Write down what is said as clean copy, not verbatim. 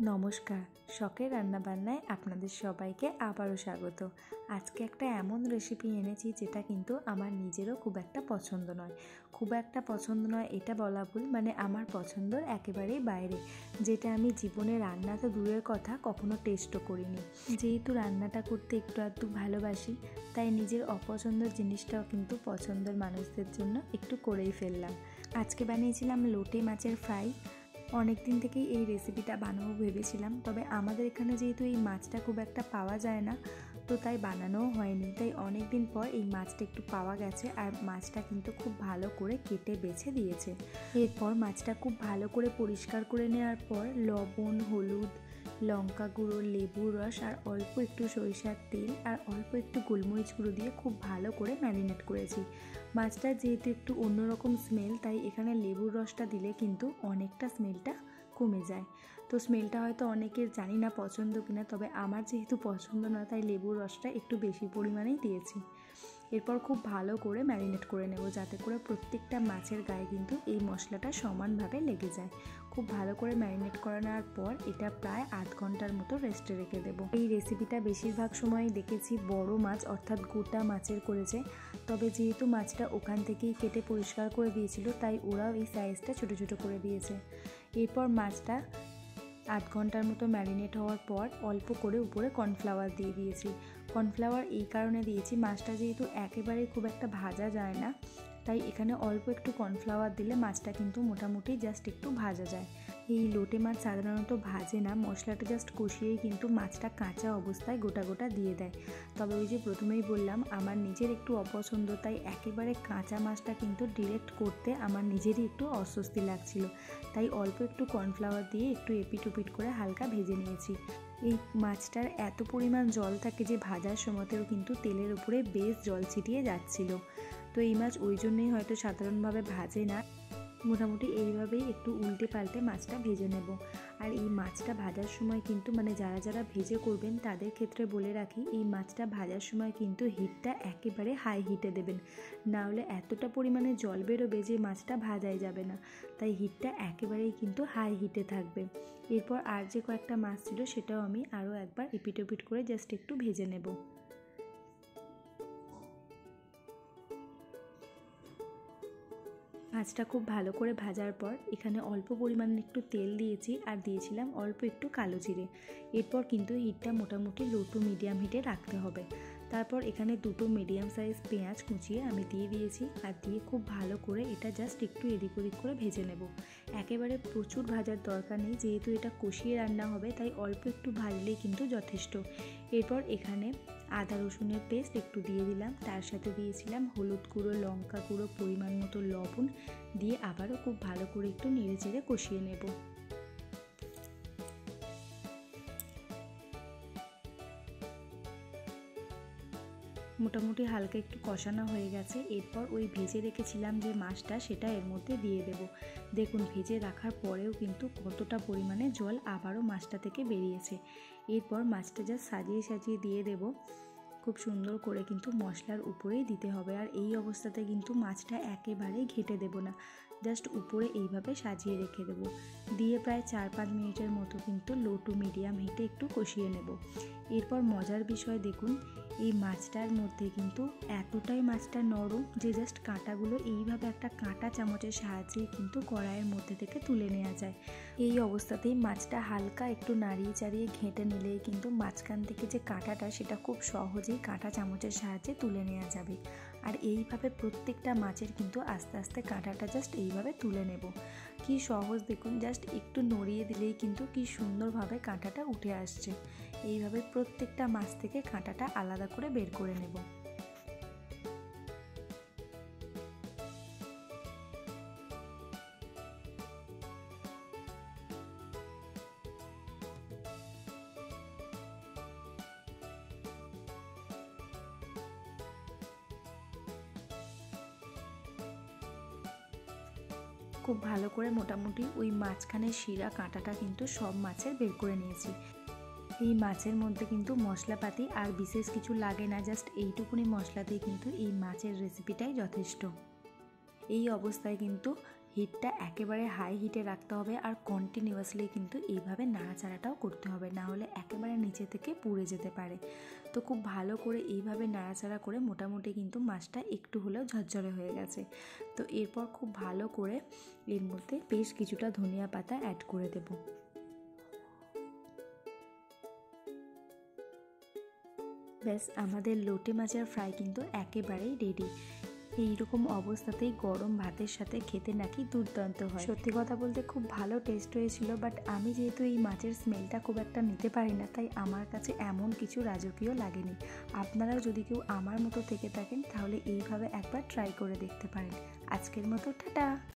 নমস্কার, শখের রান্নাবান্নায় আপনাদের সবাইকে আবারও স্বাগত। আজকে একটা এমন রেসিপি এনেছি যেটা কিন্তু আমার নিজেরও খুব একটা পছন্দ নয়, এটা বলা ভুল, মানে আমার পছন্দর একেবারেই বাইরে, যেটা আমি জীবনে রান্না তো দূরের কথা কখনো টেস্টও করিনি। যেহেতু রান্নাটা করতে একটু আধটু ভালোবাসি, তাই নিজের অপছন্দের জিনিসটাও কিন্তু পছন্দের মানুষদের জন্য একটু করেই ফেললাম। আজকে বানিয়েছিলাম লোটে মাছের ফ্রাই। অনেক দিন থেকেই এই রেসিপিটা বানাবো ভেবেছিলাম, তবে আমাদের এখানে যেহেতু এই মাছটা খুব একটা পাওয়া যায় না, তো তাই বানানোও হয়নি। তাই অনেক দিন পর এই মাছটা একটু পাওয়া গেছে, আর মাছটা কিন্তু খুব ভালো করে কেটে বেছে দিয়েছে। এরপর মাছটা খুব ভালো করে পরিষ্কার করে নেওয়ার পর লবণ, হলুদ, লঙ্কা গুঁড়ো, লেবুর রস আর অল্প একটু সরিষার তেল আর অল্প একটু গোলমরিচ গুঁড়ো দিয়ে খুব ভালো করে ম্যারিনেট করেছি। মাছটা যেহেতু একটু অন্যরকম স্মেল, তাই এখানে লেবুর রসটা দিলে কিন্তু অনেকটা স্মেলটা কমে যায়। তো স্মেলটা হয়তো অনেকের জানি না পছন্দ কিনা, তবে আমার যেহেতু পছন্দ না, তাই লেবুর রসটা একটু বেশি পরিমাণেই দিয়েছি। এরপর খুব ভালো করে ম্যারিনেট করে নেব, যাতে করে প্রত্যেকটা মাছের গায়ে কিন্তু এই মশলাটা সমানভাবে লেগে যায়। খুব ভালো করে ম্যারিনেট করে নেওয়ার পর এটা প্রায় 8 ঘন্টার মতো রেস্টে রেখে দেবো। এই রেসিপিটা বেশিরভাগ সময়ই দেখেছি বড় মাছ অর্থাৎ গোটা মাছের করেছে, তবে যেহেতু মাছটা ওখান থেকেই কেটে পরিষ্কার করে দিয়েছিল, তাই ওরাও এই সাইজটা ছোটো ছোটো করে দিয়েছে। এরপর মাছটা 8 ঘন্টার মতো ম্যারিনেট হওয়ার পর অল্প করে উপরে কর্নফ্লাওয়ার দিয়ে দিয়েছি। কর্নফ্লাওয়ার এই কারণে দিয়েছি, মাছটা যেহেতু একেবারেই খুব একটা ভাজা যায় না, তাই এখানে অল্প একটু কর্নফ্লাওয়ার দিলে মাছটা কিন্তু মোটামুটি জাস্ট একটু ভাজা যায়। এই লোটে মাছ সাধারণত ভাজে না, মশলাটা জাস্ট কষিয়েই কিন্তু মাছটা কাঁচা অবস্থায় গোটা গোটা দিয়ে দেয়। তবে ওই যে প্রথমেই বললাম, আমার নিজের একটু অপছন্দ, তাই একেবারে কাঁচা মাছটা কিন্তু ডিরেক্ট করতে আমার নিজেরই একটু অস্বস্তি লাগছিল, তাই অল্প একটু কর্নফ্লাওয়ার দিয়ে একটু এপিট ওপিট করে হালকা ভেজে নিয়েছি। এই মাছটার এত পরিমাণ জল থাকে যে ভাজার সময়তেও কিন্তু তেলের উপরে বেশ জল ছিটিয়ে যাচ্ছিল। তো এই মাছ ওই জন্যই হয়তো সাধারণভাবে ভাজে না, মোটামুটি এইভাবেই একটু উল্টে পাল্টে মাছটা ভেজে নেব। আর এই মাছটা ভাজার সময় কিন্তু, মানে যারা যারা ভেজে করবেন তাদের ক্ষেত্রে বলে রাখি, এই মাছটা ভাজার সময় কিন্তু হিটটা একেবারে হাই হিটে দেবেন, না হলে এতটা পরিমাণে জল বেরোবে যে মাছটা ভাজাই যাবে না। তাই হিটটা একেবারেই কিন্তু হাই হিটে থাকবে। এরপর আর যে কয়েকটা মাছ ছিল সেটাও আমি আরও একবার এপিট ওপিট করে জাস্ট একটু ভেজে নেব। মাছটা খুব ভালো করে ভাজার পর এখানে অল্প পরিমাণে একটু তেল দিয়েছি আর দিয়েছিলাম অল্প একটু কালো জিরে। এরপর কিন্তু হিটটা মোটামুটি লো টু মিডিয়াম হিটে রাখতে হবে। তারপর এখানে দুটো মিডিয়াম সাইজ পেঁয়াজ কুচিয়ে আমি দিয়ে দিয়েছি, আর দিয়ে খুব ভালো করে এটা জাস্ট একটু এদিক ওদিক করে ভেজে নেব। একেবারে প্রচুর ভাজার দরকার নেই, যেহেতু এটা কষিয়ে রান্না হবে, তাই অল্প একটু ভাজলেই কিন্তু যথেষ্ট। এরপর এখানে আদা রসুনের পেস্ট একটু দিয়ে দিলাম, তার সাথে দিয়েছিলাম হলুদ গুঁড়ো, লঙ্কা গুঁড়ো, পরিমাণ মতো লবণ দিয়ে আবারও খুব ভালো করে একটু নেড়ে চেড়ে কষিয়ে নেব। মোটামুটি হালকা একটু কষানো হয়ে গেছে। এরপর ওই ভেজে রেখেছিলাম যে মাছটা, সেটা এর মধ্যে দিয়ে দেব। দেখুন ভেজে রাখার পরেও কিন্তু কতটা পরিমাণে জল আবারও মাছটা থেকে বেরিয়েছে। এরপর মাছটা জাস্ট সাজিয়ে সাজিয়ে দিয়ে দেব। খুব সুন্দর করে কিন্তু মশলার উপরেই দিতে হবে, আর এই অবস্থাতে কিন্তু মাছটা একেবারেই ঘেঁটে দেব না, জাস্ট উপরে এইভাবে সাজিয়ে রেখে দেব। দিয়ে প্রায় 4-5 মিনিটের মতো কিন্তু লো টু মিডিয়াম হিটে একটু কষিয়ে নেব। এরপর মজার বিষয় দেখুন, এই মাছটার মধ্যে কিন্তু এতটাই মাছটা নরম যে জাস্ট কাঁটাগুলো এইভাবে একটা কাঁটা চামচের সাহায্যেই কিন্তু কড়াইয়ের মধ্যে থেকে তুলে নেওয়া যায়। এই অবস্থাতেই মাছটা হালকা একটু নাড়িয়ে চাড়িয়ে ঘেঁটে নিলেই কিন্তু মাঝখান থেকে যে কাঁটাটা, সেটা খুব সহজেই কাঁটা চামচের সাহায্যে তুলে নেওয়া যাবে। আর এইভাবে প্রত্যেকটা মাছের কিন্তু আস্তে আস্তে কাঁটাটা জাস্ট এইভাবে তুলে নেব। কি সহজ দেখুন, জাস্ট একটু নড়িয়ে দিলেই কিন্তু কি সুন্দরভাবে কাঁটাটা উঠে আসছে। এইভাবে প্রত্যেকটা মাছ থেকে কাঁটাটা আলাদা করে বের করে নেব। খুব ভালো করে মোটামুটি ওই মাঝখানে শিরা কাঁটাটা কিন্তু সব মাছের বের করে নিয়েছি। এই মাছের মধ্যে কিন্তু মশলাপাতি আর বিশেষ কিছু লাগে না, জাস্ট এইটুকুনি মশলাতেই কিন্তু এই মাছের রেসিপিটাই যথেষ্ট। এই অবস্থায় কিন্তু হিটটা একেবারে হাই হিটে রাখতে হবে আর কন্টিনিউয়াসলি কিন্তু এইভাবে নাড়াচাড়াটাও করতে হবে, না হলে একেবারে নিচে থেকে পুড়ে যেতে পারে। তো খুব ভালো করে এইভাবে নাড়াচাড়া করে মোটামুটি কিন্তু মাছটা একটু হলেও ঝরঝরে হয়ে গেছে। তো এরপর খুব ভালো করে এর মধ্যে বেশ কিছুটা ধনিয়া পাতা অ্যাড করে দেব। ব্যাস আমাদের লোটে মাছের ফ্রাই কিন্তু একেবারেই রেডি। এইরকম অবস্থাতেই গরম ভাতের সাথে খেতে নাকি দুর্দান্ত হয়। সত্যি কথা বলতে খুব ভালো টেস্ট হয়েছিল, বাট আমি যেহেতু এই মাছের স্মেলটা খুব একটা নিতে পারি না, তাই আমার কাছে এমন কিছু রাজকীয় লাগেনি। আপনারাও যদি কেউ আমার মতো থেকে থাকেন তাহলে এইভাবে একবার ট্রাই করে দেখতে পারেন। আজকের মতো টাটা।